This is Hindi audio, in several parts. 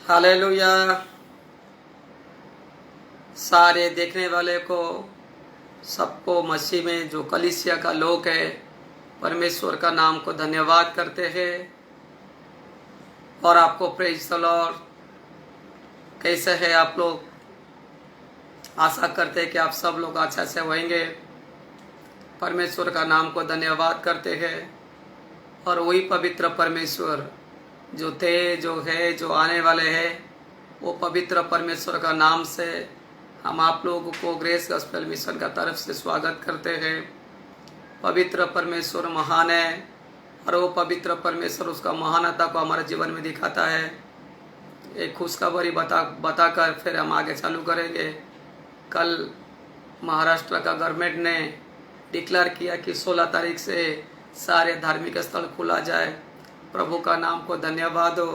हालेलुया। सारे देखने वाले को, सबको मसीह में जो कलीसिया का लोग है, परमेश्वर का नाम को धन्यवाद करते हैं और आपको प्रेज द लॉर्ड। कैसे है आप लोग? आशा करते हैं कि आप सब लोग अच्छा से होंगे। परमेश्वर का नाम को धन्यवाद करते हैं और वही पवित्र परमेश्वर जो थे, जो है, जो आने वाले हैं, वो पवित्र परमेश्वर का नाम से हम आप लोगों को ग्रेस गॉस्पेल मिशन का तरफ से स्वागत करते हैं। पवित्र परमेश्वर महान है और वो पवित्र परमेश्वर उसका महानता को हमारे जीवन में दिखाता है। एक खुशखबरी बताकर फिर हम आगे चालू करेंगे। कल महाराष्ट्र का गवर्नमेंट ने डिक्लेयर किया कि 16 तारीख से सारे धार्मिक स्थल खुला जाए। प्रभु का नाम को धन्यवाद हो,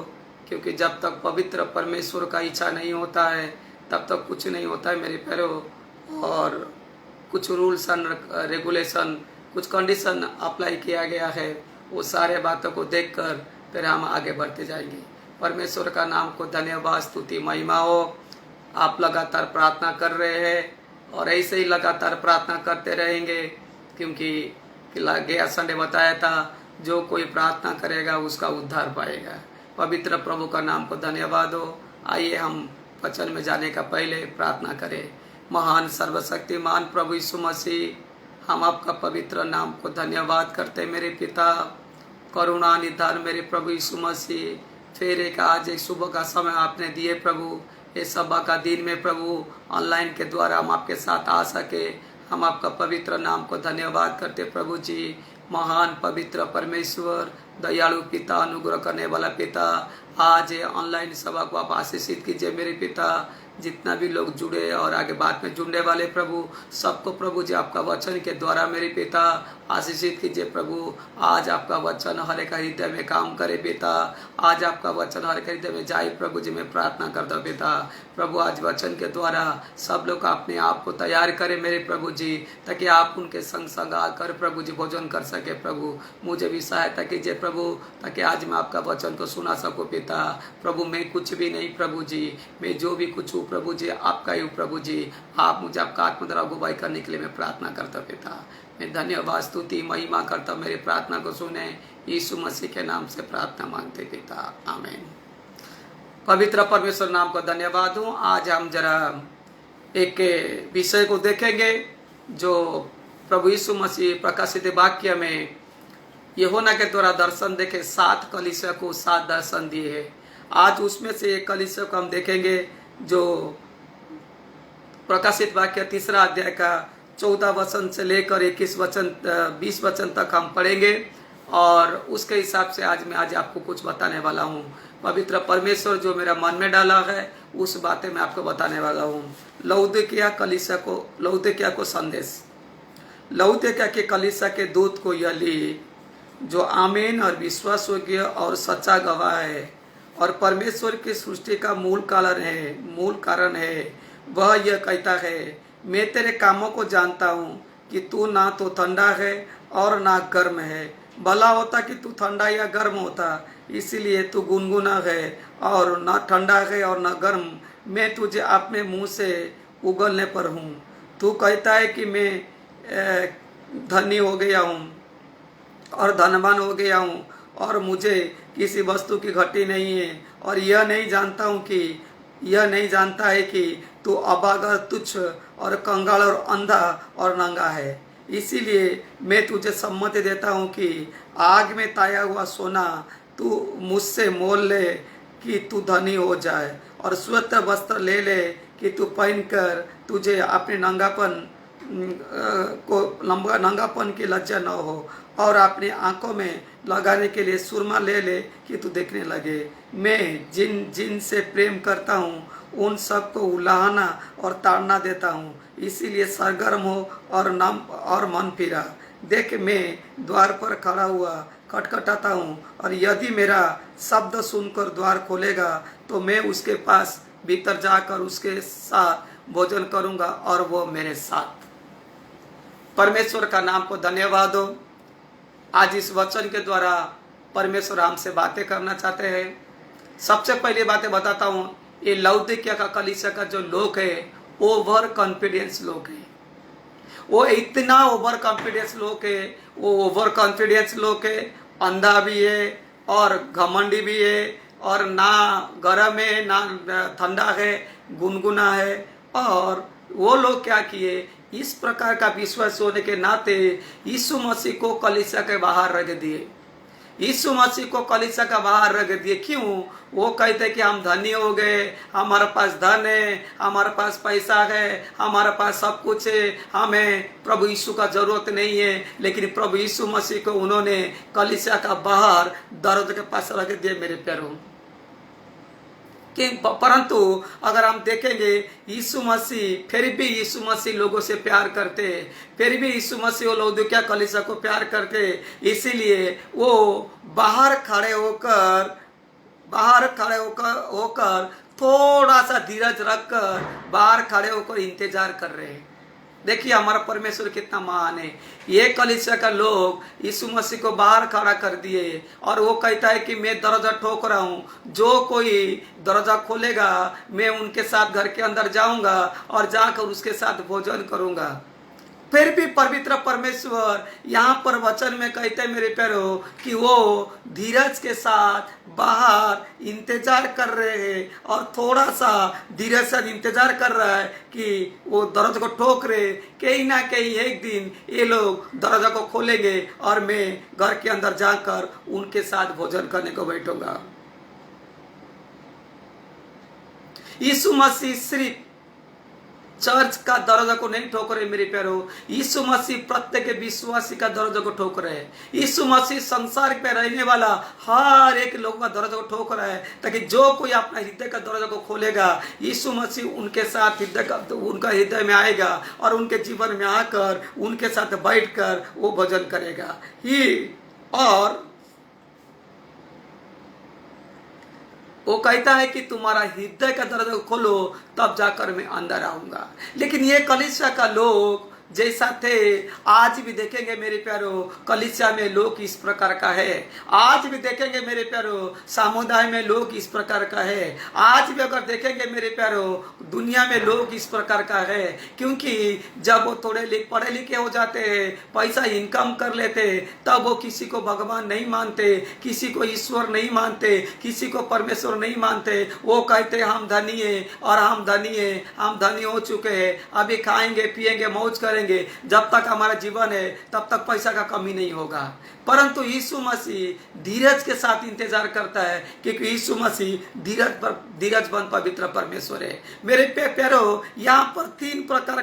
क्योंकि जब तक पवित्र परमेश्वर का इच्छा नहीं होता है तब तक कुछ नहीं होता है मेरे प्यारों। और कुछ रूल्स एंड रेगुलेशन, कुछ कंडीशन अप्लाई किया गया है, वो सारे बातों को देखकर फिर हम आगे बढ़ते जाएंगे। परमेश्वर का नाम को धन्यवाद, स्तुति, महिमा हो। आप लगातार प्रार्थना कर रहे हैं और ऐसे ही लगातार प्रार्थना करते रहेंगे, क्योंकि गया संडे बताया था, जो कोई प्रार्थना करेगा उसका उद्धार पाएगा। पवित्र प्रभु का नाम को धन्यवाद हो। आइए हम वचन में जाने का पहले प्रार्थना करें। महान सर्वशक्तिमान प्रभु यीशु मसीह, हम आपका पवित्र नाम को धन्यवाद करते मेरे पिता। करुणा निधान मेरे प्रभु यीशु मसीह, फिर एक आज एक सुबह का समय आपने दिए प्रभु। ये सभा का दिन में प्रभु ऑनलाइन के द्वारा हम आपके साथ आ सके, हम आपका पवित्र नाम को धन्यवाद करते प्रभु जी। महान पवित्र परमेश्वर, दयालु पिता, अनुग्रह करने वाला पिता, आज ये ऑनलाइन सभा को आप आशीषित कीजिए मेरे पिता। जितना भी लोग जुड़े और आगे बाद में जुड़ने वाले प्रभु, सबको प्रभु जी आपका वचन के द्वारा मेरे पिता आशीषित कीजिए प्रभु। आज आपका वचन हर एक हृदय में काम करे पिता। आज आपका वचन हर एक हृदय में जाए प्रभु जी, मैं प्रार्थना करता हूँ पिता। प्रभु आज वचन के द्वारा सब लोग अपने आप को तैयार करें मेरे प्रभु जी, ताकि आप उनके संग संग आकर प्रभु जी भोजन कर सके प्रभु। मुझे भी सहायता कीजिए प्रभु, ताकि आज मैं आपका वचन को सुना सकूँ पिता। प्रभु मैं कुछ भी नहीं प्रभु जी, मैं जो भी कुछ हूँ प्रभु जी आपका ही हूँ प्रभु जी। आप मुझे आपका आत्मा द्वारा अगुवाई करने के लिए मैं प्रार्थना करता पिता। मैं धन्यवाद, स्तुति, महिमा करता, मेरी प्रार्थना को सुने। यीशु मसीह के नाम से प्रार्थना मांगते पिता, आमीन। पवित्र परमेश्वर नाम को धन्यवाद हूँ। आज हम जरा एक विषय को देखेंगे जो प्रभु यीशु मसीह प्रकाशित वाक्य में यूहन्ना के द्वारा दर्शन देखे 7 कलीसिया को 7 दर्शन दिए हैं। आज उसमें से एक कलीसिया को हम देखेंगे जो प्रकाशित वाक्य 3 अध्याय का 14 वचन से लेकर 20 वचन तक हम पढ़ेंगे और उसके हिसाब से आज आपको कुछ बताने वाला हूँ। पवित्र परमेश्वर जो मेरा मन में डाला है उस बातें मैं आपको बताने वाला हूँ। लौदीकिया को संदेश। लौदीकिया के कलीसिया के दूत को यह लिख, जो आमीन और विश्वास योग्य और सच्चा गवाह है और परमेश्वर की सृष्टि का मूल कारण है, वह यह कहता है, मैं तेरे कामों को जानता हूँ कि तू ना तो ठंडा है और ना गर्म है। भला होता कि तू ठंडा या गर्म होता, इसीलिए तू गुनगुना है और ना ठंडा है और ना गर्म। मैं तुझे अपने मुंह से उगलने पर हूँ। तू कहता है कि मैं धनी हो गया हूँ और धनवान हो गया हूँ और मुझे किसी वस्तु की घटी नहीं है, और यह नहीं जानता है कि तू अभागा, तुच्छ और कंगाल और अंधा और नंगा है। इसीलिए मैं तुझे सम्मति देता हूँ कि आग में ताया हुआ सोना तू मुझसे मोल ले कि तू धनी हो जाए, और श्वेत वस्त्र ले ले कि तू पहनकर तुझे अपने नंगापन की लज्जा न हो, और अपनी आंखों में लगाने के लिए सुरमा ले ले कि तू देखने लगे। मैं जिन से प्रेम करता हूँ उन सबको उलाहना और ताड़ना देता हूँ, इसीलिए सरगर्म हो और मन फिरा। देख मैं द्वार पर खड़ा हुआ खटखटाता हूँ, और यदि मेरा शब्द सुनकर द्वार खोलेगा तो मैं उसके पास भीतर जाकर उसके साथ भोजन करूँगा और वो मेरे साथ। परमेश्वर का नाम को धन्यवाद हो। आज इस वचन के द्वारा परमेश्वर हमसे बातें करना चाहते हैं। सबसे पहले बातें बताता हूँ, ये लौदीकिया का कलीसिया का जो लोग है ओवर कॉन्फिडेंस लोग है। वो इतना ओवर कॉन्फिडेंस लोग है, वो ओवर कॉन्फिडेंस लोग है, अंधा भी है और घमंडी भी है, और ना गर्म है ना ठंडा है, गुनगुना है। और वो लोग क्या किए, इस प्रकार का विश्वास होने के नाते यीशु मसीह को कलीसिया के बाहर रख दिए। यीशु मसीह को कलीसिया का बाहर रख दिए। क्यों? वो कहते कि हम धनी हो गए, हमारे पास धन है, हमारे पास पैसा है, हमारे पास सब कुछ है, हमें प्रभु यीशु का जरूरत नहीं है। लेकिन प्रभु यीशु मसीह को उन्होंने कलीसिया का बाहर दर्द के पास रख दिए मेरे प्यारों। परंतु अगर हम देखेंगे यीशु मसीह, फिर भी यीशु मसीह लोगों से प्यार करते, फिर भी यीशु मसीह वो लौदीकिया कलीसिया को प्यार करते। इसीलिए वो बाहर खड़े होकर थोड़ा सा धीरज रखकर बाहर खड़े होकर इंतजार कर रहे हैं। देखिए हमारा परमेश्वर कितना महान है। ये कलीसिया का लोग यीशु मसीह को बाहर खड़ा कर दिए और वो कहता है कि मैं दरवाजा ठोक रहा हूँ, जो कोई दरवाजा खोलेगा मैं उनके साथ घर के अंदर जाऊंगा और जाकर उसके साथ भोजन करूंगा। फिर भी पवित्र परमेश्वर यहाँ पर वचन में कहते हैं मेरे प्यारों कि वो धीरज के साथ बाहर इंतजार कर रहे हैं और थोड़ा सा धीरज से इंतजार कर रहा है कि वो दरवाजा को ठोक रहे, कहीं ना कहीं एक दिन ये लोग दरवाजा को खोलेंगे और मैं घर के अंदर जाकर उनके साथ भोजन करने को बैठूंगा। यीशु मसीह सिर्फ चर्च का दरवाजा को नहीं ठोक रहे मेरे प्यारों, यीशु मसीह प्रत्येक विश्वासी का दरवाजा को ठोक रहे हैं। यीशु मसीह संसार पे रहने वाला हर एक लोग का दरवाजा को ठोक रहा है, ताकि जो कोई अपना हृदय का दरवाजा को खोलेगा यीशु मसीह उनके साथ उनका हृदय में आएगा और उनके जीवन में आकर उनके साथ बैठकर वो भोजन करेगा ही। और वो कहता है कि तुम्हारा हृदय का दरवाजा खोलो तब जाकर मैं अंदर आऊंगा। लेकिन ये कलीसिया का लोग जैसा थे, आज भी देखेंगे मेरे प्यारों कलीसिया में लोग इस प्रकार का है। आज भी देखेंगे मेरे प्यारों समुदाय में लोग इस प्रकार का है। आज भी अगर देखेंगे मेरे प्यारों दुनिया में लोग इस प्रकार का है। क्योंकि जब वो थोड़े पढ़े लिखे हो जाते हैं, पैसा इनकम कर लेते, तब वो किसी को भगवान नहीं मानते, किसी को ईश्वर नहीं मानते, किसी को परमेश्वर नहीं मानते। वो कहते हम धनी है और हम धनी है, हम धनी हो चुके हैं, अभी खाएंगे पिएंगे मौज करेंगे, जब तक हमारा जीवन है तब तक पैसा का कमी नहीं होगा। परंतु यीशु मसीह धीरज के साथ इंतजार करता है, क्योंकि यीशु मसीह धीरजबंद पवित्र परमेश्वर है। मेरे प्यारों यहाँ पर तीन प्रकार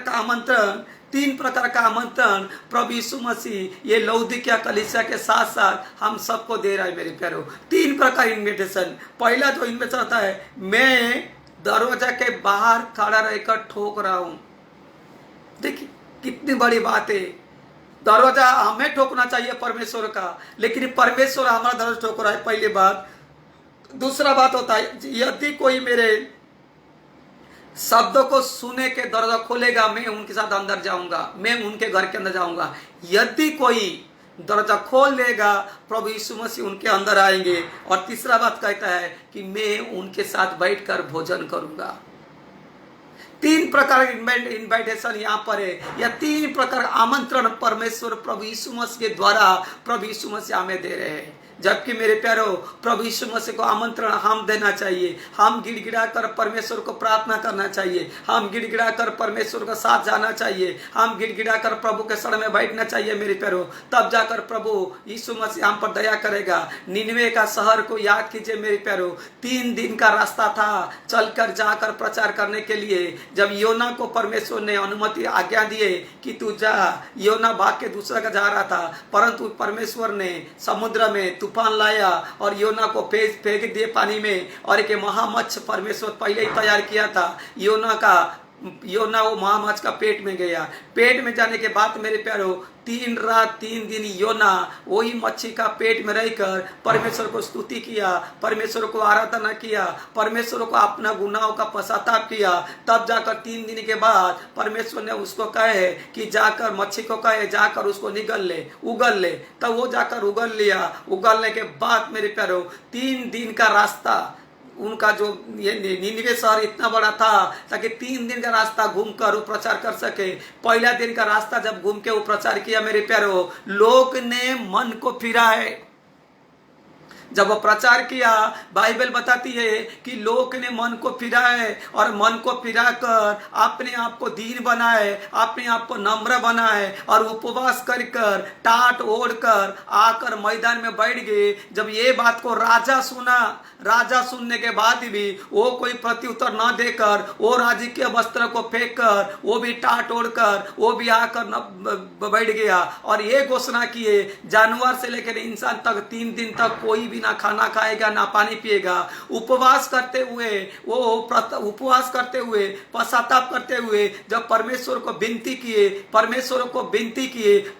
का आमंत्रण प्रभु यीशु मसीह ये लौदीकिया कलीसिया के साथ साथ हम सबको दे रहा है मेरे प्यारों। तीन प्रकार इन्विटेशन। पहला जो इन्विटेशन होता है, मैं दरवाजा के बाहर खड़ा रहकर ठोक रहा हूं। देखिए कितनी बड़ी बात है। दरवाजा हमें ठोकना चाहिए परमेश्वर का, लेकिन परमेश्वर हमारा दरवाजा ठोक रहा है, पहली बात। दूसरा बात होता है, यदि कोई मेरे शब्दों को सुने के दरवाजा खोलेगा मैं उनके साथ अंदर जाऊंगा, मैं उनके घर के अंदर जाऊंगा। यदि कोई दरवाजा खोल लेगा प्रभु यीशु मसीह उनके अंदर आएंगे। और तीसरा बात कहता है कि मैं उनके साथ बैठकर भोजन करूंगा। तीन प्रकार का इन्विटेशन यहाँ पर है, या तीन प्रकार का आमंत्रण परमेश्वर प्रभु यीशु मसीह के द्वारा प्रभु यीशु मसीह हमें दे रहे हैं। जबकि मेरे प्यारों प्रभु यीशु मसीह को आमंत्रण हम देना चाहिए। हम गिड़गिड़ा कर परमेश्वर को प्रार्थना करना चाहिए, हम गिड़गिड़ा कर परमेश्वर का साथ जाना चाहिए, हम गिड़गिड़ा कर प्रभु के शरण में बैठना चाहिए मेरे प्यारों। तब जाकर प्रभु यीशु मसीह हम पर दया करेगा। निनवे का शहर को याद कीजिए मेरे प्यारों, 3 दिन का रास्ता था चलकर जाकर प्रचार करने के लिए। जब योना को परमेश्वर ने अनुमति आज्ञा दिए कि तू जा, योना भाग के दूसरा का जा रहा था, परंतु परमेश्वर ने समुद्र में तूफान लाया और योना को फेंक दिए पानी में। और एक महामत्स्य परमेश्वर पहले ही तैयार किया था। योना वो महामत्स्य का पेट में गया। पेट में जाने के बाद मेरे प्यारों 3 रात 3 दिन योना वही मच्छी का पेट में रहकर परमेश्वर को स्तुति किया, परमेश्वर को आराधना किया, परमेश्वर को अपना गुनाहों का पश्चाताप किया। तब जाकर 3 दिन के बाद परमेश्वर ने उसको कहे कि जाकर मच्छी को कहे जाकर उसको उगल ले। तब वो जाकर उगल लिया। उगलने के बाद मेरे प्यारों 3 दिन का रास्ता उनका जो ये नीनवे शहर इतना बड़ा था ताकि 3 दिन का रास्ता घूमकर वो प्रचार कर सके। पहला दिन का रास्ता जब घूम के वो प्रचार किया मेरे प्यारो, लोग ने मन को फिरा है। जब वो प्रचार किया, बाइबल बताती है कि लोग ने मन को फिरा है और मन को फिरा कर अपने आप को दीन बनाए, अपने आप को नम्र बनाए और उपवास कर कर टाट ओढ़ कर आकर मैदान में बैठ गए। जब ये बात को राजा सुना, राजा सुनने के बाद भी वो कोई प्रत्युत्तर न देकर वो राजकीय वस्त्र को फेंक कर वो भी टाट ओढ़ कर वो भी आकर बैठ गया और ये घोषणा किए जानवर से लेकर इंसान तक 3 दिन तक कोई भी ना खाना खाएगा ना पानी पिएगा। उपवास करते हुए उपवास करते हुए पश्चाताप करते हुए जब परमेश्वर को विनती किए,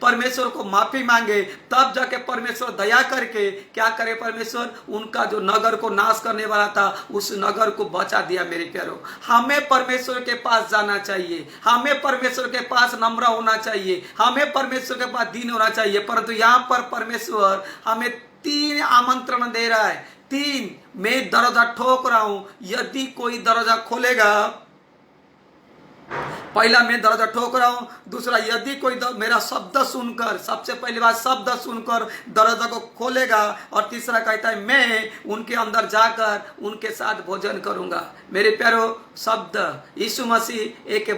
परमेश्वर को माफी मांगे, तब जाके परमेश्वर दया करके क्या करे, परमेश्वर उनका जो नगर को नाश करने वाला था उस नगर को बचा दिया। मेरे प्यारो, हमें परमेश्वर के पास जाना चाहिए, हमें परमेश्वर के पास नम्र होना चाहिए, हमें परमेश्वर के पास दीन होना चाहिए। परंतु यहाँ पर परमेश्वर हमें 3 आमंत्रण दे रहा है। 3, मैं दरवाजा ठोक रहा हूं, यदि कोई दरवाजा खोलेगा। पहला, मैं दरवाजा ठोक रहा हूं। दूसरा, यदि कोई मेरा शब्द सुनकर, सबसे पहली बात शब्द सुनकर दरवाजा को खोलेगा। और तीसरा कहता है मैं उनके अंदर जाकर उनके साथ भोजन करूंगा। मेरे प्यारो, शब्द यीशु मसीह एक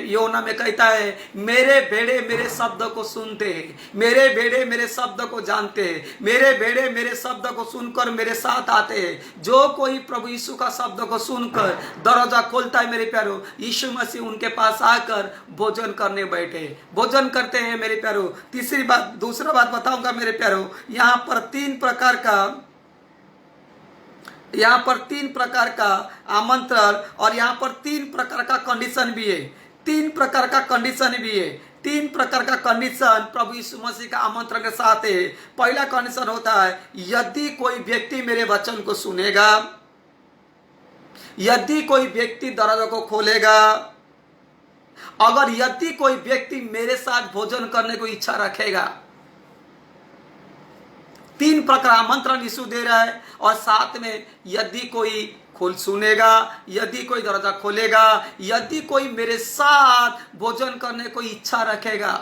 योना में कहता है मेरे भेड़े मेरे शब्द को सुनते हैं, मेरे भेड़े मेरे शब्द को जानते हैं, मेरे भेड़े मेरे शब्द को सुनकर मेरे साथ आते हैं। जो कोई प्रभु यीशु का शब्द को सुनकर दरवाजा खोलता है मेरे प्यारो, यीशु मसीह उनके पास आकर भोजन करने बैठे, भोजन करते हैं मेरे प्यारो। तीसरी बात, दूसरा बात बताऊंगा मेरे प्यारो, यहाँ पर 3 प्रकार का आमंत्रण और यहाँ पर 3 प्रकार का कंडीशन भी है। 3 प्रकार का कंडीशन भी है। 3 प्रकार का कंडीशन प्रभु यीशु मसीह का आमंत्रण के साथ है। पहला कंडीशन होता है यदि कोई व्यक्ति मेरे वचन को सुनेगा, यदि कोई व्यक्ति दरवाजा को खोलेगा, अगर यदि कोई व्यक्ति मेरे साथ भोजन करने को इच्छा रखेगा। 3 प्रकार आमंत्रण यीशु दे रहा है और साथ में यदि कोई सुनेगा, यदि कोई दरवाजा खोलेगा, यदि कोई मेरे साथ भोजन करने को इच्छा रखेगा।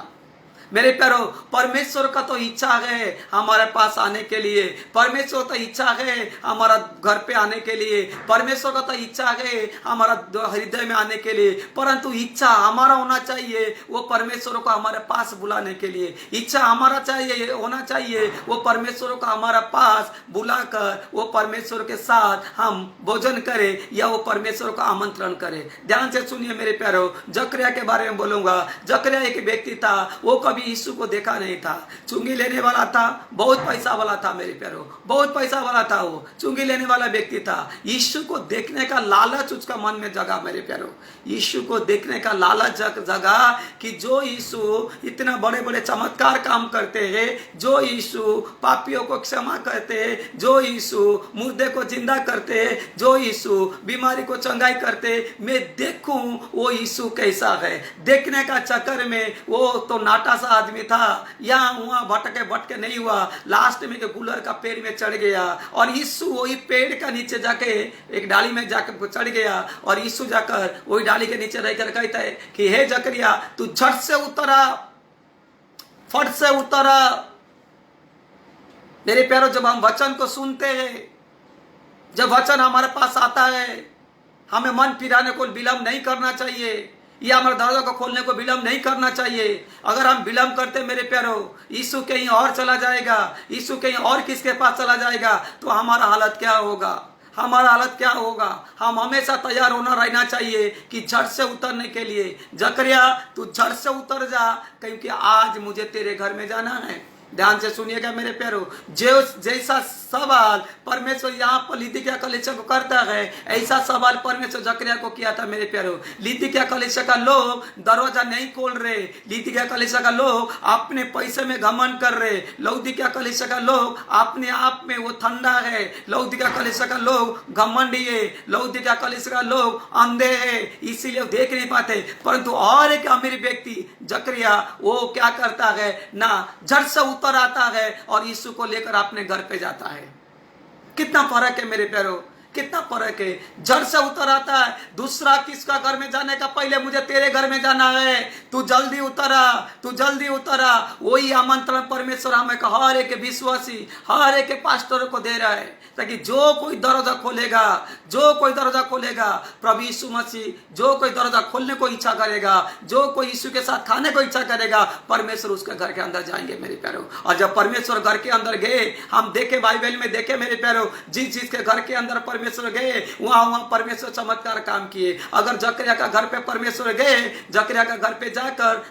मेरे प्यारो, परमेश्वर का तो इच्छा है हमारे पास आने के लिए, परमेश्वर का इच्छा है हमारा घर पे आने के लिए, परमेश्वर का तो इच्छा है हमारा हृदय में आने के लिए। परंतु इच्छा हमारा होना चाहिए वो परमेश्वर को हमारे पास बुलाने के लिए। इच्छा हमारा चाहिए होना चाहिए वो परमेश्वर को हमारा पास बुलाकर वो परमेश्वर के साथ हम भोजन करें या वो परमेश्वर को आमंत्रण करें। ध्यान से सुनिए मेरे प्यारो, जकरिया के बारे में बोलूंगा। जकरिया एक व्यक्ति था, वो कभी यीशु को देखा नहीं था, चुंगी लेने वाला था, बहुत पैसा वाला था मेरे प्यारो, बहुत पैसा वाला था, वो चुंगी लेने वाला व्यक्ति था। यीशु को देखने का लालच उसका मन में जगा मेरे प्यारो, यीशु को देखने का लालच जगा कि जो यीशु इतना बड़े बड़े चमत्कार काम करते हैं, जो यीशु पापियों को क्षमा करते हैं, जो यीशु मुर्दे को जिंदा करते हैं, जो यीशु बीमारी को चंगाई करते, मैं देखूं वो यीशु कैसा है। देखने का चक्कर में वो तो नाटा सा आदमी था, यहाँ वहाँ भटके नहीं हुआ, लास्ट में के गुलर का पेड़ में चढ़ गया और यीशु वही पेड़ का नीचे जाके एक डाली में जाकर चढ़ गया और यीशु जाकर वही डाली के नीचे रहकर कहता है कि हे जकरिया तू झट से उतरा, फट से उतरा। मेरे प्यारो, जब हम वचन को सुनते हैं, जब वचन हमारे पास आता है, हमें मन फिराने को विलंब नहीं करना चाहिए या हमारे दरवाजा को खोलने को विलंब नहीं करना चाहिए। अगर हम विलंब करते मेरे प्यारो, यीशु कहीं और चला जाएगा, यीशु कहीं और किसके पास चला जाएगा तो हमारा हालत क्या होगा, हमारा हालत क्या होगा। हम हमेशा तैयार होना रहना चाहिए कि झट से उतरने के लिए। जकरिया तू झट से उतर जा, क्योंकि आज मुझे तेरे घर में जाना है। ध्यान से सुनिएगा मेरे प्यारो, जैसा सवाल परमेश्वर यहाँ पर लिदिकिया कलीसिया को करता है, ऐसा सवाल परमेश्वर जकरिया को किया था मेरे प्यारो। लिदिकिया कलीसिया का लोग दरवाजा नहीं खोल रहे, लिदिकिया कलीसिया का लोग अपने पैसे में घमंड कर रहे, लौदीकिया कलीसिया का लोग अपने आप में वो ठंडा है, लौदीकिया कलीसिया का लोग घमंडी है, लौदीकिया कलीसिया का लोग अंधे है, इसीलिए देख नहीं पाते। परंतु और एक अमीर व्यक्ति जकरिया वो क्या करता है ना, झट से उतर आता है और यीशु को लेकर अपने घर पे जाता है। कितना फर्क है मेरे प्यारो, कितना फर्क है। जड़ से उतर आता है, दूसरा किसका घर में जाने का पहले मुझे तेरे घर में जाना है, तू जल्दी उतरा, तू जल्दी उतरा। वही आमंत्रण परमेश्वर हमें हर एक विश्वासी, हर एक पास्टर को दे रहा है, ताकि जो कोई दरवाजा खोलेगा, जो कोई दरवाजा खोलेगा, प्रभु यीशु मसीह जो कोई दरवाजा खोलने को इच्छा करेगा, जो कोई यीशु के साथ खाने को इच्छा करेगा, परमेश्वर उसके घर के अंदर जाएंगे मेरे प्यारो। और जब परमेश्वर घर के अंदर गए, हम देखे बाइबल में देखे मेरे प्यारो, जिस चीज के घर के अंदर परमेश्वर गए वहां परमेश्वर चमत्कार काम किए। अगर जकरिया का घर पे परमेश्वर गए, जकरिया का घर पे जाकर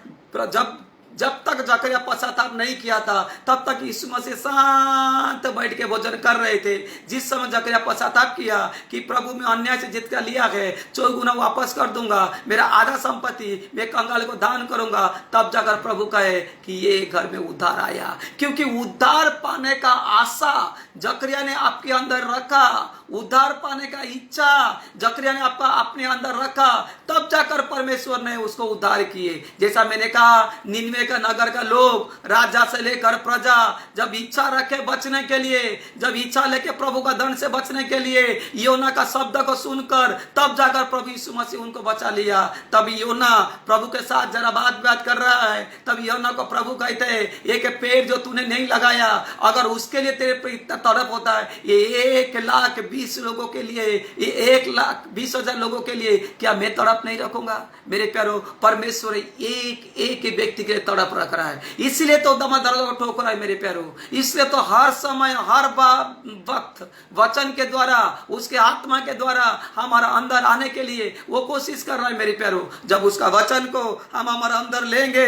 जब तक जकरिया पश्चाताप नहीं किया था, तब तक यीशु मसीह शांत बैठ के भोजन कर रहे थे। जिस समय जकरिया पश्चाताप किया कि प्रभु मैं अन्याय से जितना लिया है 4 गुना वापस कर दूंगा, मेरा आधा संपत्ति मैं कंगाल को दान करूंगा, तब जाकर प्रभु कहे कि ये घर में उद्धार आया। क्योंकि उद्धार पाने का आशा जकरिया ने आपके अंदर रखा, उद्धार पाने का इच्छा जकरिया ने आपका अपने अंदर रखा, तब जाकर परमेश्वर ने उसको उद्धार किए। जैसा मैंने कहा, निन्वे का नगर का लोग, राजा से लेकर प्रजा, जब इच्छा रखे बचने के लिए, जब इच्छा लेके प्रभु का दंड से बचने के लिए योना का शब्द को सुनकर, तब जाकर प्रभु यीशु मसीह उनको बचा लिया। तब योना प्रभु के साथ जरा बात कर रहा है, तब योना को प्रभु कहते हैं, एक पेड़ जो तूने नहीं लगाया, अगर उसके लिए तेरे पे इतना तड़प होता है, ये 1,20,000 लोगों के लिए, ये 1,20,000 लोगों के लिए क्या मैं तड़प नहीं रखूंगा? मेरे प्यारो, परमेश्वर एक एक व्यक्ति के लिए तड़प रख रहा है। इसलिए तो दरवाजा को ठोक रहा है मेरे प्यारो। इसलिए तो हर समय, हर वक्त वचन के द्वारा, उसके आत्मा के द्वारा हमारा अंदर आने के लिए वो कोशिश कर रहा है मेरे प्यारो। जब उसका वचन को हम हमारा अंदर लेंगे,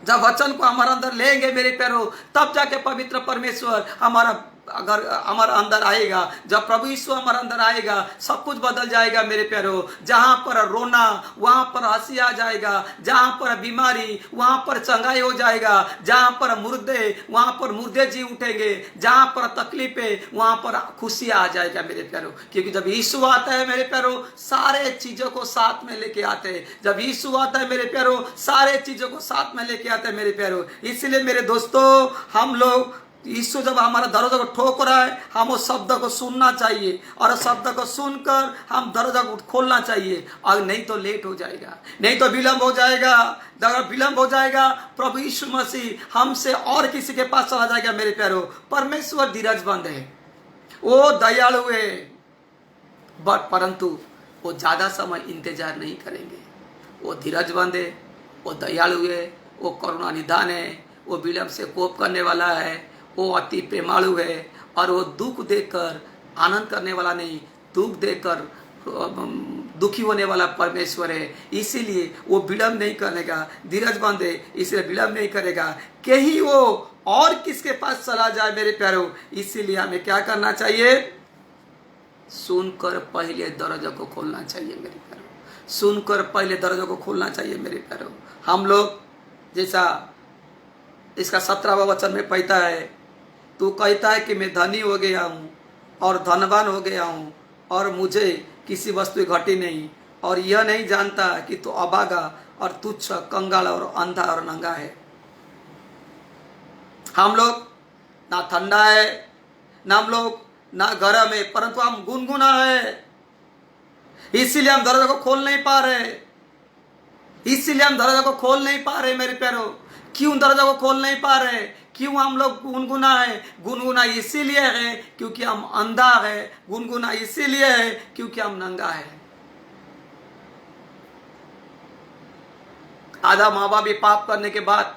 जब वचन को हमारे अंदर लेंगे मेरे प्यारो, तब जाके पवित्र परमेश्वर अगर हमारा अंदर आएगा। जब प्रभु यीशु हमारे अंदर आएगा, सब कुछ बदल जाएगा मेरे प्यारो। जहां पर रोना वहां पर हंसी आ जाएगा, जहां पर बीमारी वहां पर चंगाई हो जाएगा, जहां पर मुर्दे वहां पर मुर्दे जी उठेंगे, जहां पर तकलीफें वहां पर खुशी आ जाएगा मेरे प्यारो। क्योंकि जब यीशु आता है मेरे प्यारो, सारे चीजों को साथ में लेके आते हैं। जब यीशु आता है मेरे प्यारो, सारे चीजों को साथ में लेके आते हैं मेरे प्यारो। इसलिए मेरे दोस्तों, हम लोग, यीशु जब हमारा दरवाजा को ठोक रहा है, हम उस शब्द को सुनना चाहिए, और उस शब्द को सुनकर हम दरवाजा को खोलना चाहिए। और नहीं तो लेट हो जाएगा, नहीं तो विलंब हो जाएगा। अगर विलंब हो जाएगा, प्रभु यीशु मसीह हमसे और किसी के पास चला जाएगा मेरे प्यारो। परमेश्वर धीरजमंद है, वो दयालु है, परंतु वो ज्यादा समय इंतजार नहीं करेंगे। वो धीरजमंद है, वो दयालु है, वो करुणा निधान है, वो विलंब से कोप करने वाला है, वो अति प्रेमालु है, और वो दुख देकर आनंद करने वाला नहीं, दुख देकर दुखी होने वाला परमेश्वर है। इसीलिए वो विलंब नहीं करेगा, धीरजमंद है, इसलिए विलंब नहीं करेगा कि ही वो और किसके पास चला जाए मेरे प्यारो। इसीलिए हमें क्या करना चाहिए? सुनकर पहले दरवाजा को खोलना चाहिए मेरे प्यारो, सुनकर पहले दरवाजा को खोलना चाहिए मेरे प्यारो। हम लोग, जैसा इसका 17वां वचन में कहता है, तू कहता है कि मैं धनी हो गया हूँ और धनवान हो गया हूँ, और मुझे किसी वस्तु घटी नहीं, और यह नहीं जानता कि तू अभागा और तुच्छ, कंगाल और अंधा और नंगा है। हम लोग ना ठंडा है, ना हम लोग ना गर्म है, परंतु हम गुनगुना है। इसीलिए हम दरवाजा को खोल नहीं पा रहे, इसीलिए हम दरवाजा को खोल नहीं पा रहे मेरे प्यारो। क्यों दरवाजा को खोल नहीं पा रहे? क्यों हम लोग गुनगुना है? गुनगुना इसीलिए है क्योंकि हम अंधा है, गुनगुना इसीलिए है क्योंकि हम नंगा है। आधा माँ बाप भी पाप करने के बाद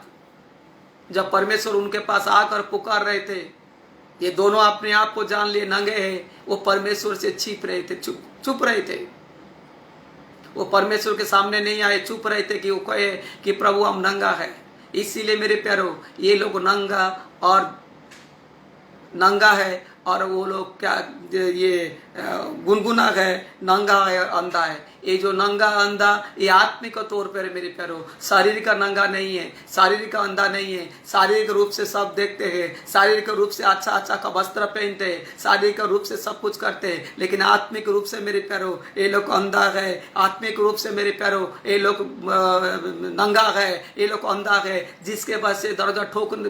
जब परमेश्वर उनके पास आकर पुकार रहे थे, ये दोनों अपने आप को जान लिए नंगे हैं, वो परमेश्वर से छिप रहे थे, चुप रहे थे। वो परमेश्वर के सामने नहीं आए, चुप रहे थे कि वो कहे कि प्रभु हम नंगा है। इसीलिए मेरे प्यारो, ये लोग नंगा है, और वो लोग क्या ये गुनगुना है, नंगा है और अंधा है। ये जो नंगा अंधा ये आत्मिक तौर पर है मेरे प्यारो, शारीरिक का नंगा नहीं है, शारीरिक का अंधा नहीं है। शारीरिक रूप से सब देखते हैं, शारीरिक रूप से अच्छा अच्छा का वस्त्र पहनते हैं, शारीरिक रूप से सब कुछ करते हैं, लेकिन आत्मिक रूप से मेरे प्यारो ये लोग अंधा है। आत्मिक रूप से मेरे प्यारो ये लोग नंगा है, ये लोग अंधा है, जिसके वजह से दरवाजा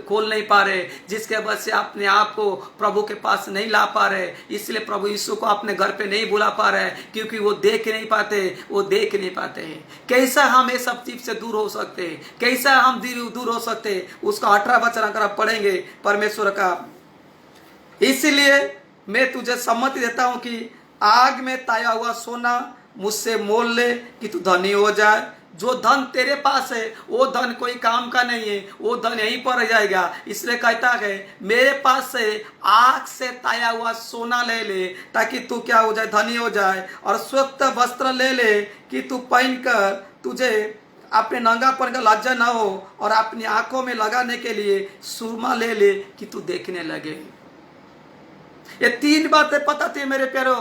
खोल नहीं पा रहे, जिसके वजह से अपने आप को प्रभु के पास नहीं ला पा रहे। इसलिए प्रभु यीशु को अपने घर पे नहीं बुला पा रहे, क्योंकि वो देख नहीं पाते, वो देख नहीं पाते हैं। कैसा हम ये सब चीज से दूर हो सकते हैं, कैसा हम दूर हो सकते हैं, उसका 18 वचन अगर आप पढ़ेंगे परमेश्वर का। इसलिए मैं तुझे सम्मति देता हूं कि आग में ताया हुआ सोना मुझसे मोल ले कि तू धनी हो जाए। जो धन तेरे पास है वो धन कोई काम का नहीं है, वो धन यहीं पर रह जाएगा। इसलिए कहता है मेरे पास से आग से ताया हुआ सोना ले ले ताकि तू क्या हो जाए, धनी हो जाए। और स्वच्छ वस्त्र ले ले कि तू पहनकर तुझे अपने नंगापन का लज्जा ना हो, और अपनी आंखों में लगाने के लिए सुरमा ले ले कि तू देखने लगे। ये 3 बातें बताती है मेरे प्यारो।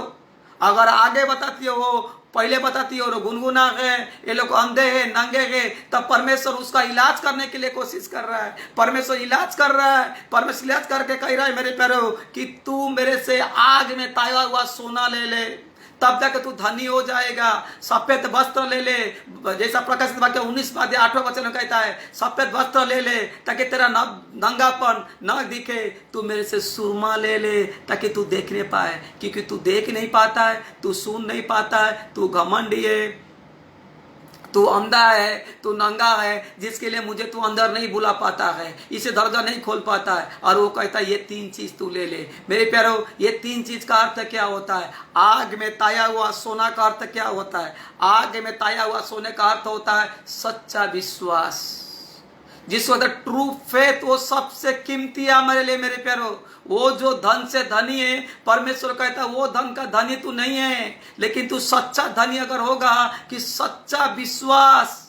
अगर आगे बताती हो, वो पहले बताती हो गुनगुना है, ये लोग अंधे हैं, नंगे हैं, तब परमेश्वर उसका इलाज करने के लिए कोशिश कर रहा है। परमेश्वर इलाज कर रहा है, परमेश्वर इलाज करके कह रहा है मेरे प्यारो कि तू मेरे से आग में ताया हुआ सोना ले ले, तब जाकर तू धनी हो जाएगा। सफेद वस्त्र ले ले, जैसा प्रकाशित वाक्य 19 वचन में कहता है, सफेद वस्त्र ले ले ताकि तेरा नंगापन न दिखे। तू मेरे से सुरमा ले ले ताकि तू देखने पाए, क्योंकि तू देख नहीं पाता है, तू सुन नहीं पाता है, तू घमंडी है, तू अंधा है, तू नंगा है, जिसके लिए मुझे तू अंदर नहीं बुला पाता है, इसे दरवाजा नहीं खोल पाता है। और वो कहता है ये 3 चीज तू ले ले। मेरे प्यारो, ये 3 चीज का अर्थ क्या होता है? आग में ताया हुआ सोना का अर्थ क्या होता है? आग में ताया हुआ सोने का अर्थ होता है सच्चा विश्वास, जिसको ट्रू फेथ। वो सबसे कीमती है हमारे लिए मेरे प्यारो। वो जो धन से धनी है, परमेश्वर कहता है वो धन का धनी तू नहीं है, लेकिन तू सच्चा धनी अगर होगा कि सच्चा विश्वास,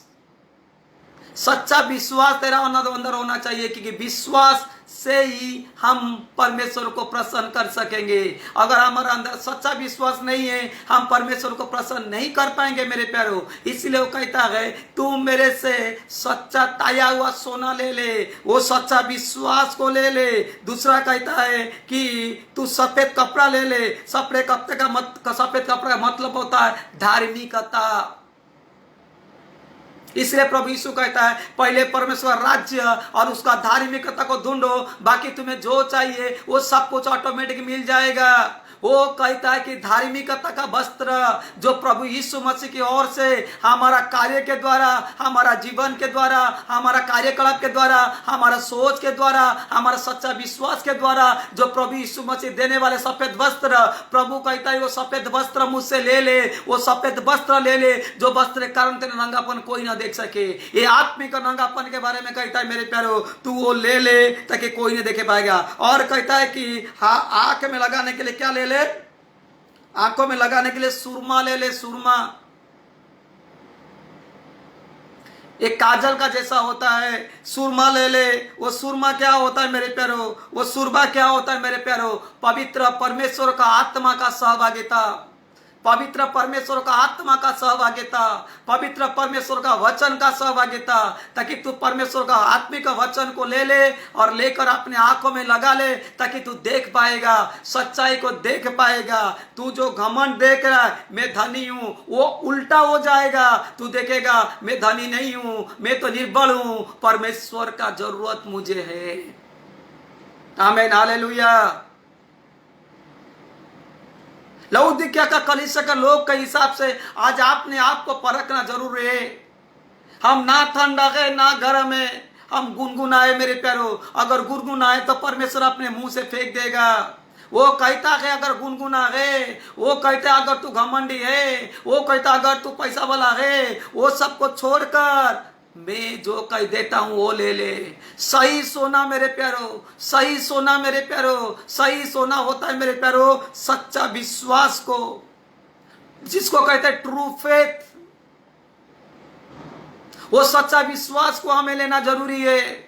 सच्चा विश्वास तेरा अंदर होना चाहिए, क्योंकि विश्वास से ही हम परमेश्वर को प्रसन्न कर सकेंगे। अगर हमारा अंदर सच्चा विश्वास नहीं है, हम परमेश्वर को प्रसन्न नहीं कर पाएंगे मेरे प्यारो। इसलिए वो कहता है तू मेरे से सच्चा ताया हुआ सोना ले ले, वो सच्चा विश्वास को ले ले। दूसरा कहता है कि तू सफेद कपड़ा ले ले। सफेद कपड़े का मतलब होता है धार्मिकता। इसलिए प्रभु यीशु कहता है पहले परमेश्वर राज्य और उसका धार्मिकता को ढूंढो, बाकी तुम्हें जो चाहिए वो सब कुछ ऑटोमेटिक मिल जाएगा। वो कहता है कि धार्मिकता का वस्त्र जो प्रभु यीशु मसीह की ओर से हमारा कार्य के द्वारा, हमारा जीवन के द्वारा, हमारा कार्यकलाप के द्वारा, हमारा सोच के द्वारा, हमारा सच्चा विश्वास के द्वारा जो प्रभु यीशु मसीह देने वाले सफेद वस्त्र, प्रभु कहता है वो सफेद वस्त्र मुझसे ले ले, वो सफेद वस्त्र ले ले जो वस्त्र के कारण तेरा नंगापन कोई ना देख सके। ये आत्मिक नंगापन के बारे में कहता है मेरे प्यारो, तू वो ले ले ताकि कोई नहीं देखे पाएगा। और कहता है कि हाँ, आंख में लगाने के लिए क्या ले ले? आंखों में लगाने के लिए सुरमा ले ले। सुरमा एक काजल का जैसा होता है, सुरमा ले ले। वो सुरमा क्या होता है मेरे प्यारो? वो सुरमा क्या होता है मेरे प्यारो? पवित्र परमेश्वर का आत्मा का सहभागिता, पवित्र परमेश्वर का आत्मा का सहभागिता, पवित्र परमेश्वर का वचन का सहभागिता, ताकि तू परमेश्वर का आत्मिक वचन को ले ले और लेकर अपने आंखों में लगा ले, ताकि तू देख पाएगा, सच्चाई को देख पाएगा। तू जो घमंड देख रहा है मैं धनी हूं, वो उल्टा हो जाएगा। तू देखेगा मैं धनी नहीं हूं, मैं तो निर्बल हूं, परमेश्वर का जरूरत मुझे है। आमीन, हालेलुया। लौदीकिया का कलीसिया का लोग के हिसाब से आज आपने आप को परखना जरूरी है। हम ना ठंडा गए ना गर्म है, हम गुनगुनाए मेरे प्यारो। अगर गुनगुनाए तो परमेश्वर अपने मुंह से फेंक देगा। वो कहता है अगर गुनगुना है, वो कहता है अगर तू घमंडी है, वो कहता अगर तू पैसा वाला है, वो सबको छोड़कर मैं जो कह देता हूं वो ले ले। सही सोना मेरे प्यारो, सही सोना मेरे प्यारो, सही सोना होता है मेरे प्यारो सच्चा विश्वास को, जिसको कहते हैं ट्रू फेथ। वो सच्चा विश्वास को हमें लेना जरूरी है।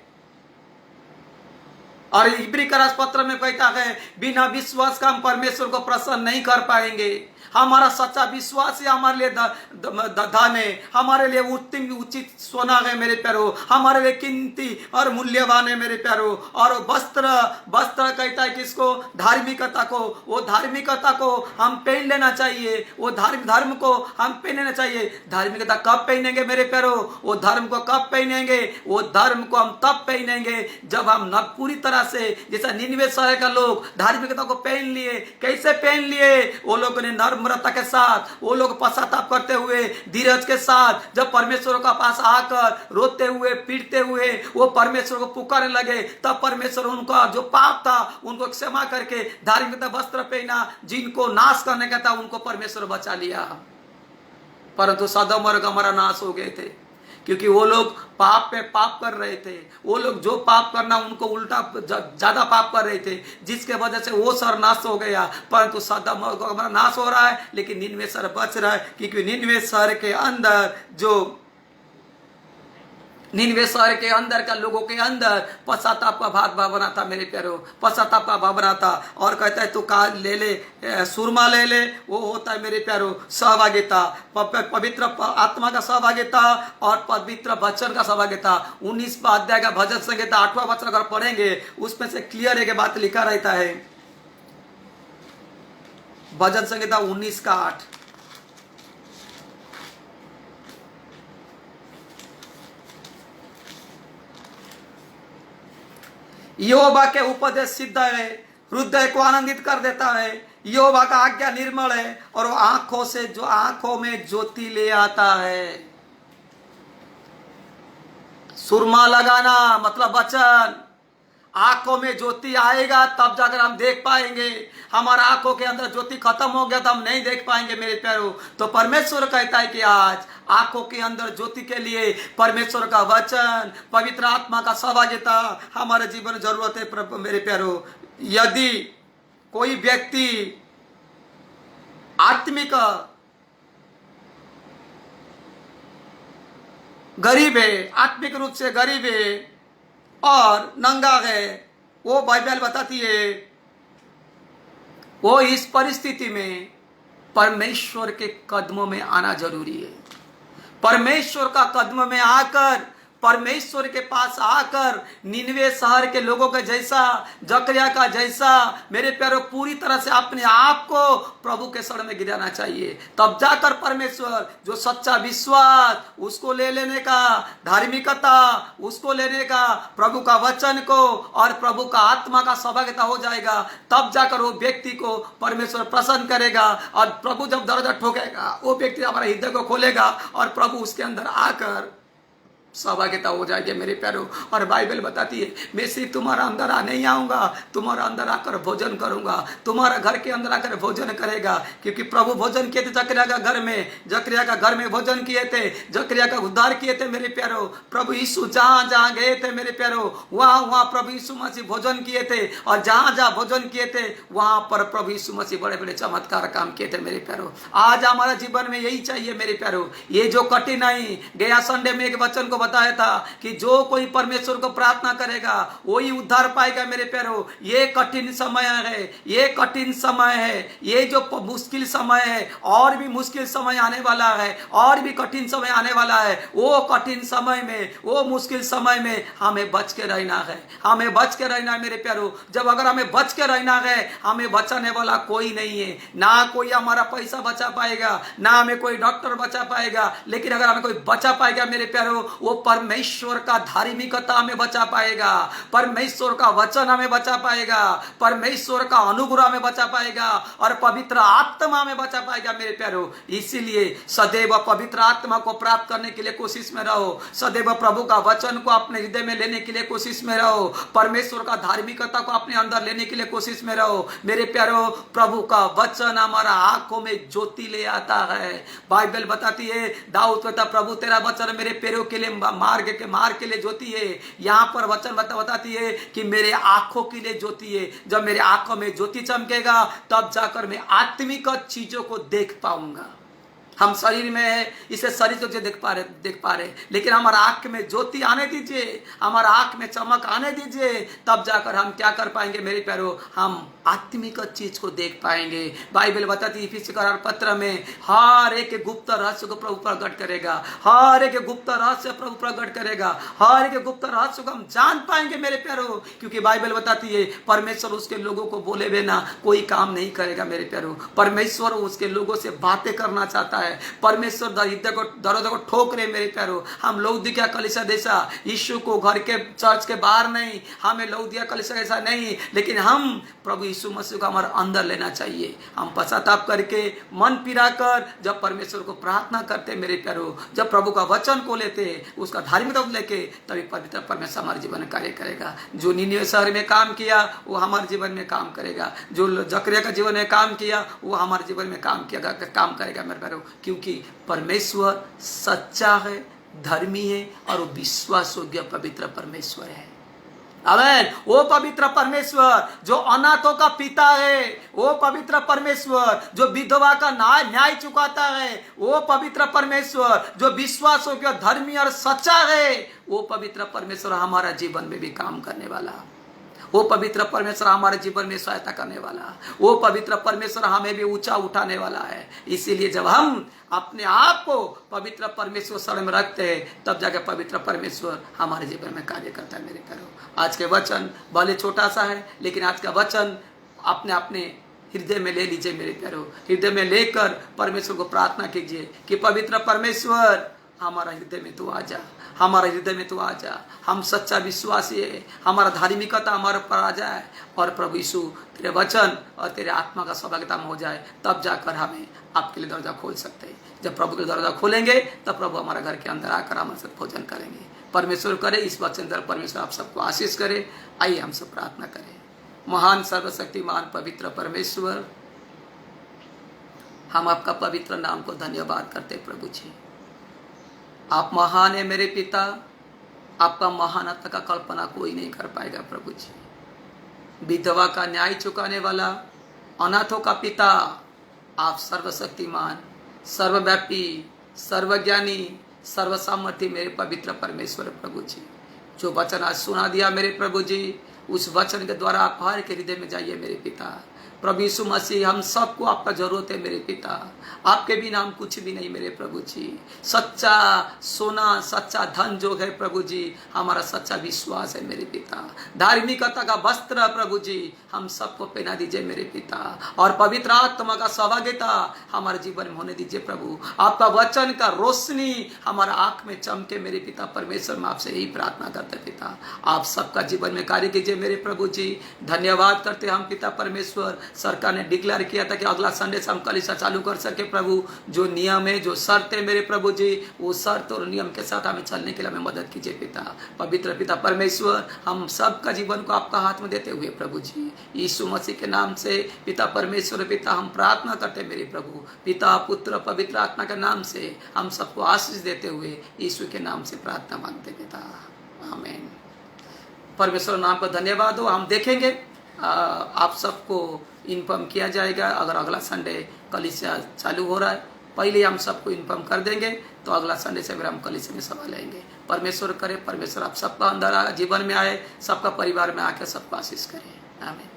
और इब्री का पत्र में कहता है बिना विश्वास का हम परमेश्वर को प्रसन्न नहीं कर पाएंगे। हमारा सच्चा विश्वास ही हमारे लिए धन है, हमारे लिए उत्तम उचित सोना है मेरे प्यारो, हमारे लिए कीमती और मूल्यवान है मेरे प्यारो। और वस्त्र वस्त्र कहता है किसको? धार्मिकता को। वो धार्मिकता को हम पहन लेना चाहिए, वो धर्म को हम पहन लेना चाहिए। धार्मिकता कब पहनेंगे मेरे प्यारो? वो धर्म को कब पहनेंगे? वो धर्म को हम तब पहनेंगे जब हम न पूरी तरह से, जैसा निनवे शहर का लोग धार्मिकता को पहन लिए। कैसे पहन लिए? वो लोगों ने नम्रता के साथ, वो लोग पश्चाताप करते हुए, धीरज के साथ, जब परमेश्वर का पास आकर रोते हुए पीटते हुए वो परमेश्वर को पुकारने लगे, तब परमेश्वर उनका जो पाप था उनको क्षमा करके धार्मिकता वस्त्र पहना। जिनको नाश करने का था उनको परमेश्वर बचा लिया। परंतु सदोम और गमोरा नाश हो गए थे, क्योंकि वो लोग पाप पे पाप कर रहे थे। वो लोग जो पाप करना उनको उल्टा ज्यादा पाप कर रहे थे, जिसके वजह से वो शहर नाश हो गया। परंतु सदोम और गमोरा नाश हो रहा है, लेकिन निनवे शहर बच रहा है, क्योंकि निनवे शहर के अंदर निनवे शहर के अंदर का लोगों के अंदर पश्चाताप का भावना था मेरे प्यारो, पश्चाताप का भावना था। और कहता है तू का ले ले, सुरमा ले ले, वो होता है मेरे प्यारो सहभागिता, पवित्र आत्मा का सहभागिता और पवित्र वचन का सहभागिता। 19वां अध्याय का भजन संहिता 8वां वचन अगर पढ़ेंगे उसमें से क्लियर एक बात लिखा रहता है। भजन संहिता 19 का 8। यहोवा के उपदेश सिद्ध है, हृदय को आनंदित कर देता है। यहोवा का आज्ञा निर्मल है और वो आंखों में ज्योति ले आता है। सुरमा लगाना मतलब वचन, आंखों में ज्योति आएगा तब जाकर हम देख पाएंगे। हमारा आंखों के अंदर ज्योति खत्म हो गया तो हम नहीं देख पाएंगे मेरे प्यारो। तो परमेश्वर कहता है कि आज आंखों के अंदर ज्योति के लिए परमेश्वर का वचन, पवित्र आत्मा का सहभागिता हमारे जीवन में जरूरत है मेरे प्यारो। यदि कोई व्यक्ति आत्मिक गरीब है, आत्मिक रूप से गरीब है और नंगा है, वो बाइबल बताती है वो इस परिस्थिति में परमेश्वर के कदमों में आना जरूरी है। परमेश्वर का कदम में आकर, परमेश्वर के पास आकर निनवे शहर के लोगों के जैसा, जकरिया का जैसा मेरे प्यारो पूरी तरह से अपने आप को प्रभु के शरण में गिराना चाहिए। तब जाकर परमेश्वर जो सच्चा विश्वास उसको ले लेने का, धार्मिकता उसको लेने का, प्रभु का वचन को और प्रभु का आत्मा का सहभागिता हो जाएगा। तब जाकर वो व्यक्ति को परमेश्वर प्रसन्न करेगा और प्रभु जब दरवाजा ठोकेगा वो व्यक्ति हमारे हृदय को खोलेगा और प्रभु उसके अंदर आकर सहभागिता हो जाएगी मेरे प्यारो। और बाइबल बताती है मैं सिर्फ तुम्हारा अंदर नहीं आऊंगा, तुम्हारा अंदर आकर भोजन करूंगा, तुम्हारा घर के अंदर आकर भोजन करेगा। क्योंकि प्रभु भोजन किए थे जकरिया का घर में, जकरिया का घर में भोजन किए थे, जकरिया का उद्धार किए थे मेरे प्यारो। प्रभु यीशु जहां जहां गए थे मेरे प्यारो, वहां वहां प्रभु यीशु मसीह भोजन किए थे। और जहां जहां भोजन किए थे वहां पर प्रभु यीशु मसीह बड़े बड़े चमत्कार काम किए थे मेरे प्यारो। आज हमारा जीवन में यही चाहिए मेरे प्यारो। ये जो कठिनाई, गया संडे में एक वचन को बताया था कि जो कोई परमेश्वर को प्रार्थना करेगा वही उद्धार पाएगा मेरे प्यारो। ये कठिन समय है, ये कठिन समय है, ये जो मुश्किल समय है, और भी मुश्किल समय आने वाला है, और भी कठिन समय आने वाला है। वो कठिन समय में, वो मुश्किल समय में हमें बच के रहना है, हमें बच के रहना है मेरे प्यारो। जब अगर हमें बच के रहना है, हमें बचाने वाला कोई नहीं है। ना कोई हमारा पैसा बचा पाएगा, ना हमें कोई डॉक्टर बचा पाएगा, लेकिन अगर हमें कोई बचा पाएगा मेरे प्यारो, वो परमेश्वर का धार्मिकता हमें बचा पाएगा, परमेश्वर का वचन हमें बचा पाएगा, परमेश्वर का अनुग्रह हमें बचा पाएगा और पवित्र आत्मा हमें बचा पाएगा मेरे प्यारो। इसीलिए सदैव पवित्र आत्मा को प्राप्त करने के लिए कोशिश में रहो, सदैव प्रभु का वचन को अपने हृदय में लेने के लिए कोशिश में रहो, परमेश्वर का धार्मिकता को अपने अंदर लेने के लिए कोशिश में रहो मेरे प्यारो। प्रभु का वचन हमारा आंखों में ज्योति ले आता है। बाइबल बताती है, दाऊद कहता प्रभु तेरा वचन मेरे पैरों के लिए मार्ग के लिए ज्योति है। यहाँ पर वचन बताती है कि मेरे आंखों के लिए ज्योति है। जब मेरे आंखों में ज्योति चमकेगा तब जाकर मैं आत्मिक चीजों को देख पाऊंगा। हम शरीर में है, इसे शरीर तो जो देख पा रहे, लेकिन हमारा आंख में ज्योति आने दीजिए, हमारा आंख में चमक आने दीजिए, तब जाकर हम क्या कर पाएंगे मेरे प्यारो, हम आत्मिक चीज को देख पाएंगे। बाइबल बताती है इफिसी करार पत्र में, हर एक गुप्त रहस्य को प्रभु प्रकट करेगा, हर एक गुप्त रहस्य प्रभु प्रकट करेगा, हर एक गुप्त रहस्य को हम जान पाएंगे मेरे प्यारो, क्योंकि बाइबल बताती है परमेश्वर उसके लोगों को बोले बिना कोई काम नहीं करेगा मेरे प्यारो। परमेश्वर उसके लोगों से बातें करना चाहता है, परमेश्वर दरवाजा को ठोक रहे मेरे प्यारो। हम लौदीकिया कलीसिया जैसा यीशु को घर के चर्च के बाहर नहीं, हमें लौदीकिया कलीसिया ऐसा नहीं, लेकिन हम प्रभु यीशु मसीह को हमारे अंदर लेना चाहिए। हम पश्चाताप करके मन पिरा कर जब परमेश्वर को प्रार्थना करते मेरे प्यारो, जब प्रभु का वचन को लेते, उसका धार्मिकता लेके, तभी पवित्र परमेश्वर हमारे जीवन में कार्य करेगा। जो निनिवे शहर में काम किया वो हमारे जीवन में काम करेगा, जो जकरिया का जीवन में काम किया वो हमारे जीवन में काम करेगा मेरे प्यारो, क्योंकि परमेश्वर सच्चा है, धर्मी है और वो विश्वास योग्य पवित्र परमेश्वर है। आमेन। वो पवित्र परमेश्वर जो अनाथों का पिता है, वो पवित्र परमेश्वर जो विधवा का न्याय चुकाता है, वो पवित्र परमेश्वर जो विश्वासों के धर्मी और सच्चा है, वो पवित्र परमेश्वर हमारा जीवन में भी काम करने वाला, वो पवित्र परमेश्वर हमारे जीवन में सहायता करने वाला, वो पवित्र परमेश्वर हमें भी ऊंचा उठाने वाला है। इसीलिए जब हम अपने आप को पवित्र परमेश्वर शरण में रखते हैं, तब जाकर पवित्र परमेश्वर हमारे जीवन में कार्य करता है मेरे प्यारो। आज के वचन भले छोटा सा है, लेकिन आज का वचन अपने अपने हृदय में ले लीजिए मेरे प्यारो। हृदय में लेकर परमेश्वर को प्रार्थना कीजिए कि पवित्र परमेश्वर हमारा हृदय में तू आ जा, हमारा हृदय में तू आ जा। हम सच्चा विश्वासी है, हमारा धार्मिकता हमारे ऊपर आ जाए और प्रभु यीशु तेरे वचन और तेरे आत्मा का सहभागिता में हो जाए, तब जाकर हमें आपके लिए दरवाजा खोल सकते हैं। जब प्रभु के दरवाजा खोलेंगे तब प्रभु हमारे घर के अंदर आकर हमारे साथ भोजन करेंगे। परमेश्वर करे इस वचन द्वारा परमेश्वर आप सबको आशीष करे। आइए हम सब प्रार्थना करें। महान सर्वशक्तिमान पवित्र परमेश्वर, हम आपका पवित्र नाम को धन्यवाद करते प्रभु जी। आप महान है मेरे पिता, आपका महानता का कल्पना कोई नहीं कर पाएगा प्रभु जी। विधवा का न्याय चुकाने वाला, अनाथों का पिता, आप सर्वशक्तिमान, सर्वव्यापी, सर्वज्ञानी, सर्वसामर्थी मेरे पवित्र परमेश्वर प्रभु जी। जो वचन आज सुना दिया मेरे प्रभु जी, उस वचन के द्वारा आप हर के हृदय में जाइए मेरे पिता। प्रभु यीशु मसीह, हम सबको आपका जरूरत है मेरे पिता, आपके बिना हम कुछ भी नहीं मेरे प्रभु जी। सच्चा सोना, सच्चा धन जो है प्रभु जी, हमारा सच्चा विश्वास है मेरे पिता। धार्मिकता का वस्त्र प्रभु जी हम सबको पहना दीजिए मेरे पिता, और पवित्र आत्मा का सहभागिता हमारे जीवन में होने दीजिए प्रभु। आपका वचन का रोशनी हमारा आंख में चमके मेरे पिता परमेश्वर, मैं आपसे यही प्रार्थना करते पिता। आप सबका जीवन में कार्य कीजिए मेरे प्रभु जी। धन्यवाद करते हम पिता परमेश्वर। सरकार ने डिक्लेयर किया था कि अगला संडे से हम कलीसिया चालू कर सके प्रभु। जो नियम है, जो शर्त है मेरे प्रभु जी, वो शर्त और नियम के साथ हमें चलने के लिए हमें मदद कीजिए पिता। पवित्र पिता परमेश्वर, हम सबका जीवन को आपका हाथ में देते हुए प्रभु जी, यीशु मसीह के नाम से पिता परमेश्वर पिता हम प्रार्थना करते मेरे प्रभु। पिता पुत्र पवित्र आत्मा के नाम से हम सबको आशीष देते हुए यीशु के नाम से प्रार्थना मांगते पिता, आमीन। परमेश्वर नाम का धन्यवाद हो। हम देखेंगे आप सबको इन्फॉर्म किया जाएगा। अगर अगला संडे कलीसिया चालू हो रहा है, पहले हम सबको इन्फॉर्म कर देंगे, तो अगला संडे से फिर हम कलीसिया में सभा लेंगे। परमेश्वर करे, परमेश्वर आप सबका अंदर जीवन में आए, सबका परिवार में आकर सबको आशीष करें, आमीन।